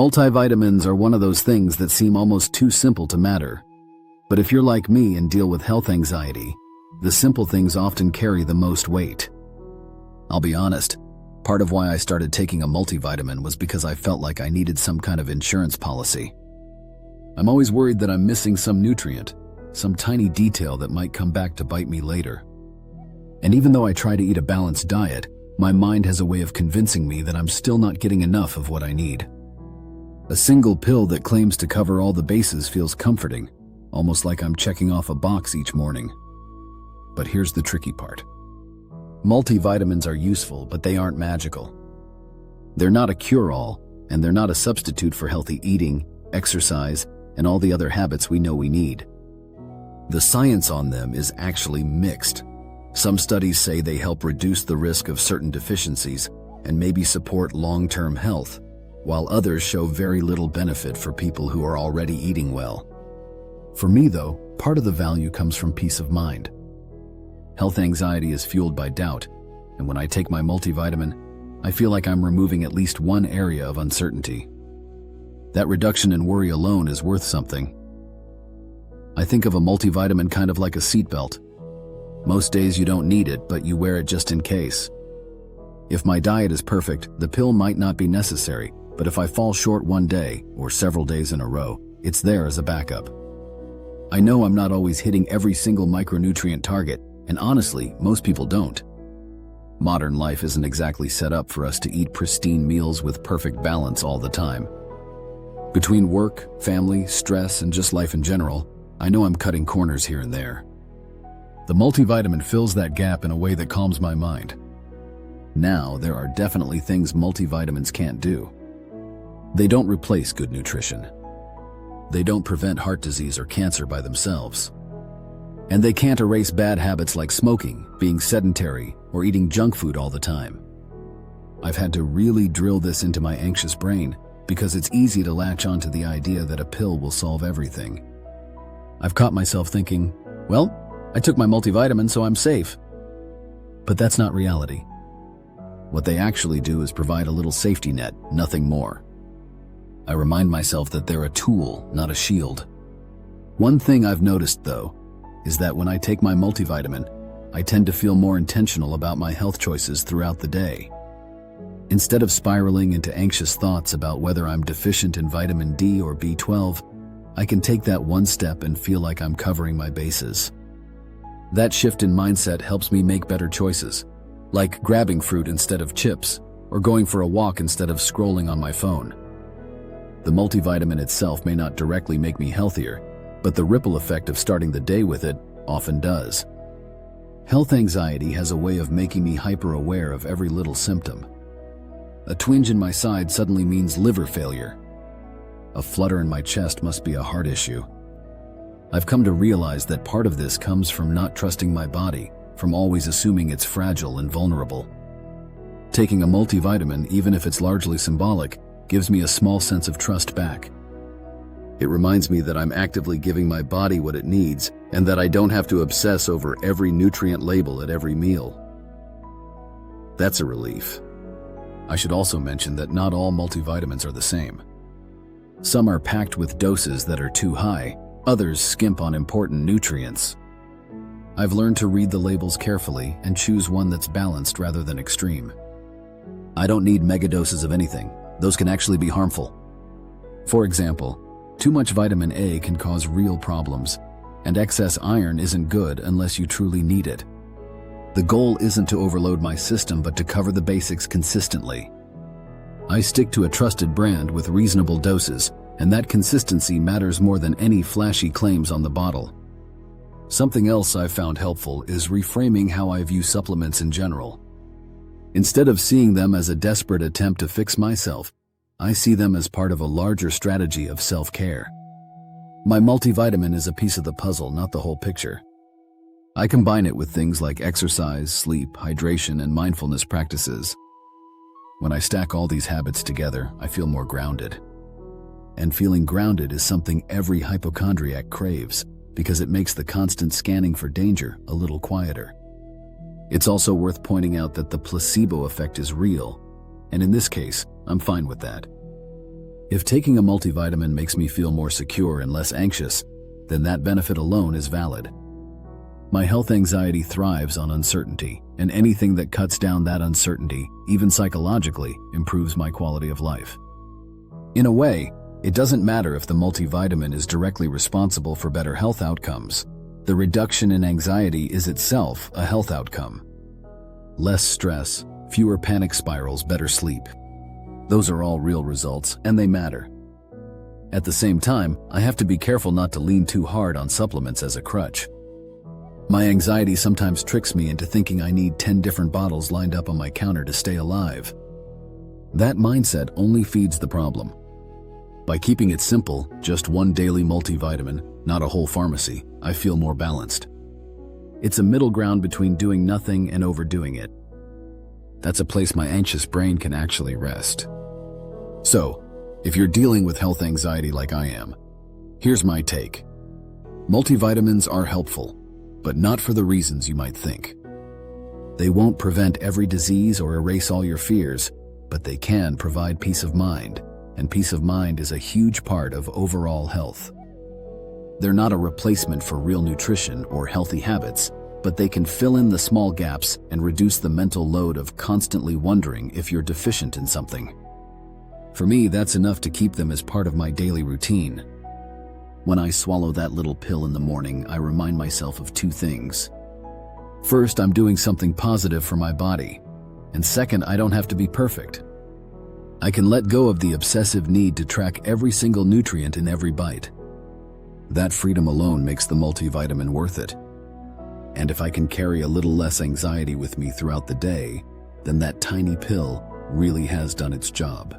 Multivitamins are one of those things that seem almost too simple to matter. But if you're like me and deal with health anxiety, the simple things often carry the most weight. I'll be honest, part of why I started taking a multivitamin was because I felt like I needed some kind of insurance policy. I'm always worried that I'm missing some nutrient, some tiny detail that might come back to bite me later. And even though I try to eat a balanced diet, my mind has a way of convincing me that I'm still not getting enough of what I need. A single pill that claims to cover all the bases feels comforting, almost like I'm checking off a box each morning. But here's the tricky part. Multivitamins are useful, but they aren't magical. They're not a cure-all, and they're not a substitute for healthy eating, exercise, and all the other habits we know we need. The science on them is actually mixed. Some studies say they help reduce the risk of certain deficiencies and maybe support long-term health, while others show very little benefit for people who are already eating well. For me, though, part of the value comes from peace of mind. Health anxiety is fueled by doubt, and when I take my multivitamin, I feel like I'm removing at least one area of uncertainty. That reduction in worry alone is worth something. I think of a multivitamin kind of like a seatbelt. Most days you don't need it, but you wear it just in case. If my diet is perfect, the pill might not be necessary, but if I fall short one day, or several days in a row, it's there as a backup. I know I'm not always hitting every single micronutrient target, and honestly, most people don't. Modern life isn't exactly set up for us to eat pristine meals with perfect balance all the time. Between work, family, stress, and just life in general, I know I'm cutting corners here and there. The multivitamin fills that gap in a way that calms my mind. Now, there are definitely things multivitamins can't do. They don't replace good nutrition. They don't prevent heart disease or cancer by themselves. And they can't erase bad habits like smoking, being sedentary, or eating junk food all the time. I've had to really drill this into my anxious brain because it's easy to latch onto the idea that a pill will solve everything. I've caught myself thinking, well, I took my multivitamin, so I'm safe. But that's not reality. What they actually do is provide a little safety net, nothing more. I remind myself that they're a tool, not a shield. One thing I've noticed, though, is that when I take my multivitamin, I tend to feel more intentional about my health choices throughout the day. Instead of spiraling into anxious thoughts about whether I'm deficient in vitamin D or B12, I can take that one step and feel like I'm covering my bases. That shift in mindset helps me make better choices, like grabbing fruit instead of chips, or going for a walk instead of scrolling on my phone. The multivitamin itself may not directly make me healthier, but the ripple effect of starting the day with it often does. Health anxiety has a way of making me hyper-aware of every little symptom. A twinge in my side suddenly means liver failure. A flutter in my chest must be a heart issue. I've come to realize that part of this comes from not trusting my body, from always assuming it's fragile and vulnerable. Taking a multivitamin, even if it's largely symbolic, gives me a small sense of trust back. It reminds me that I'm actively giving my body what it needs, and that I don't have to obsess over every nutrient label at every meal. That's a relief. I should also mention that not all multivitamins are the same. Some are packed with doses that are too high, others skimp on important nutrients. I've learned to read the labels carefully and choose one that's balanced rather than extreme. I don't need megadoses of anything. Those can actually be harmful. For example, too much vitamin A can cause real problems, and excess iron isn't good unless you truly need it. The goal isn't to overload my system, but to cover the basics consistently. I stick to a trusted brand with reasonable doses, and that consistency matters more than any flashy claims on the bottle. Something else I've found helpful is reframing how I view supplements in general. Instead of seeing them as a desperate attempt to fix myself, I see them as part of a larger strategy of self-care. My multivitamin is a piece of the puzzle, not the whole picture. I combine it with things like exercise, sleep, hydration, and mindfulness practices. When I stack all these habits together, I feel more grounded. And feeling grounded is something every hypochondriac craves, because it makes the constant scanning for danger a little quieter. It's also worth pointing out that the placebo effect is real, and in this case, I'm fine with that. If taking a multivitamin makes me feel more secure and less anxious, then that benefit alone is valid. My health anxiety thrives on uncertainty, and anything that cuts down that uncertainty, even psychologically, improves my quality of life. In a way, it doesn't matter if the multivitamin is directly responsible for better health outcomes. The reduction in anxiety is itself a health outcome. Less stress, fewer panic spirals, better sleep. Those are all real results, and they matter. At the same time, I have to be careful not to lean too hard on supplements as a crutch. My anxiety sometimes tricks me into thinking I need 10 different bottles lined up on my counter to stay alive. That mindset only feeds the problem. By keeping it simple, just one daily multivitamin, not a whole pharmacy, I feel more balanced. It's a middle ground between doing nothing and overdoing it. That's a place my anxious brain can actually rest. So, if you're dealing with health anxiety like I am, here's my take. Multivitamins are helpful, but not for the reasons you might think. They won't prevent every disease or erase all your fears, but they can provide peace of mind, and peace of mind is a huge part of overall health. They're not a replacement for real nutrition or healthy habits, but they can fill in the small gaps and reduce the mental load of constantly wondering if you're deficient in something. For me, that's enough to keep them as part of my daily routine. When I swallow that little pill in the morning, I remind myself of two things. First, I'm doing something positive for my body. And second, I don't have to be perfect. I can let go of the obsessive need to track every single nutrient in every bite. That freedom alone makes the multivitamin worth it. And if I can carry a little less anxiety with me throughout the day, then that tiny pill really has done its job.